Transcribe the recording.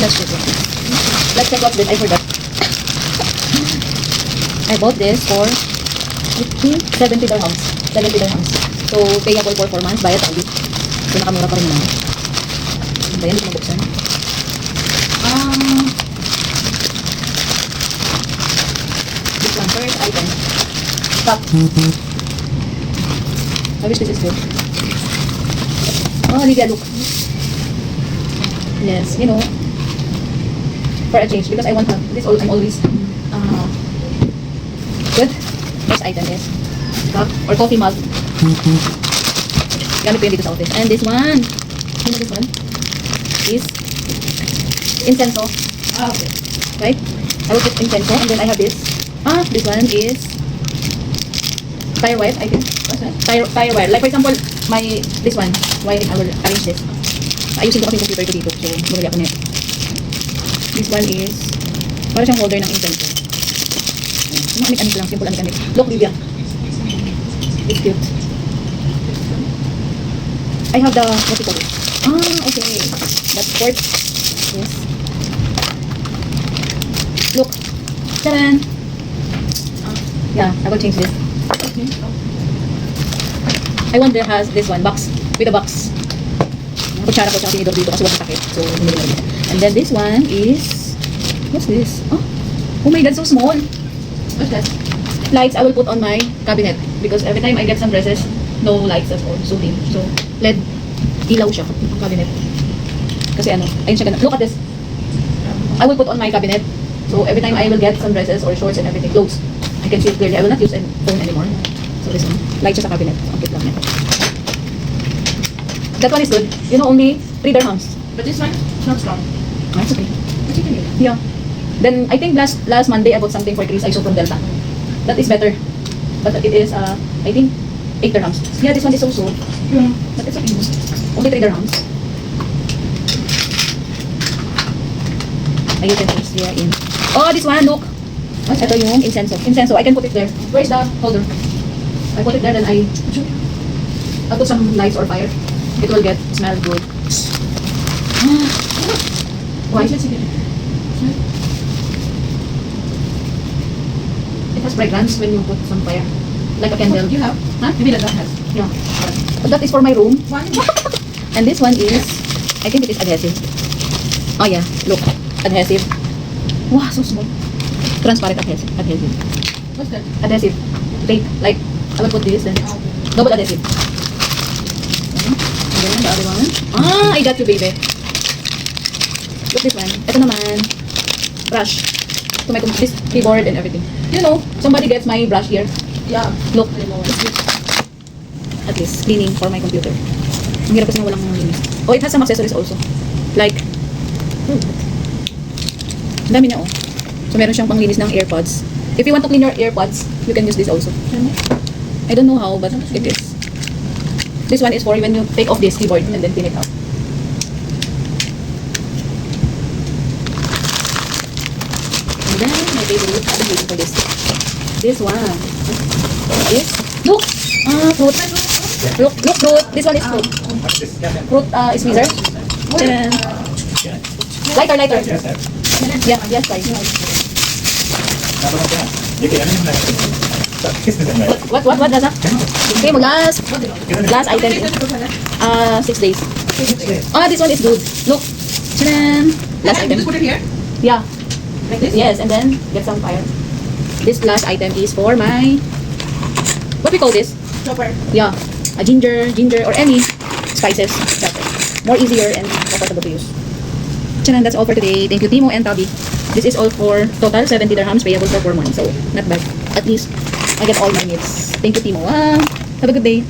Let's check it. Let's check what's this. I forgot. I bought this for 70 dirhams. 70 dirhams. So, payable for 4 months via Tabby. So, nakamura pa rin naman. Ba yan? Hindi ko mabuksan. This one, first item. Stop. I wish this is good. Oh, Lydia, look. Yes, you know, for a change, because I want this. I'm always good. First item is cup or coffee mug. Gamit ko yun dito sa office. And this one, you know this one, is incenso. Okay. Right? I will put incenso, and then I have this. This one is tire wipe, I think. What's that? Tire wire. Like for example, this one, why I will arrange this. Ayusin ko kasi yung computer ko dito. So, bumili ako nito. This one is, para siyang holder ng incenso. Anik-anik lang, simple anik-anik. Look, Lydia. It's cute. I have the, what you call it? Okay. That's port. Yes. Look. Taran! Yeah, I will change this. I want there has this one, box. With a box. Kutsara ko siyang tinidor dito kasi walang takip. So, hindi na dito. And then this one is, what's this? Oh my god, so small. What's that? Lights I will put on my cabinet. Because every time I get some dresses, no lights at all. So dim. So, LED. Ilaw siya. Ang cabinet. Kasi ano, ayun siya ganun. Look at this. I will put on my cabinet. So, every time I will get some dresses or shorts and everything, clothes, I can see it clearly. I will not use a phone anymore. So, this one. Light siya sa cabinet. Ang cute lang niya. That one is good. You know, only 3 dirhams. But this one is not strong. It's okay. But you can use it. Yeah. Then, I think last Monday, I bought something for Chris. I saw from Delta. That is better. But it is, I think, 8 dirhams. Yeah, this one is so. Yeah. But it's okay. Only 3 dirhams. Ayun, utensils here in. Oh, this one, look. Ito yung incenso. Incenso, I can put it there. Where is the holder? I put it there, then I'll put some lights or fire. It will get smell good. Why? It has fragrance when you put some fire. Like a candle. You have? Huh? Maybe that has. Yeah. But that is for my room. One. And this one is, I think it is adhesive. Oh yeah, look. Adhesive. Wow, so small. Transparent adhesive. What's that? Adhesive. Tape. Like, I will put this and double adhesive. And then the other one. I got you, baby. Look this one. Ito naman. Brush. To my this keyboard and everything. You know, somebody gets my brush here. Yeah. Look. At least, cleaning for my computer. Ang hirap kasi walang linis. Oh, it has some accessories also. Like, ang dami niya, oh. So, meron siyang panglinis ng AirPods. If you want to clean your AirPods, you can use this also. I don't know how, but it is. This one is for when you take off this keyboard and then clean it out. And then, my favorite, I've been waiting for this. This one is, look! Fruit. Look, fruit. This one is fruit. Fruit is squeezer. And lighter. Yeah, yes, guys. What does that? Okay, last item. 6 days. This one is good. Look. Tadam. Last item. You put it here? Yeah. Like this? Yes, and then get some fire. This last item is for my, what we call this? Chopper. Yeah. A ginger or any spices. That's it. More easier and comfortable to use. Tadam, that's all for today. Thank you, Timo and Tabby. This is all for total 70 dirhams payable for 4 months. So, not bad. At least, I get all my needs. Thank you, Timo. Have a good day.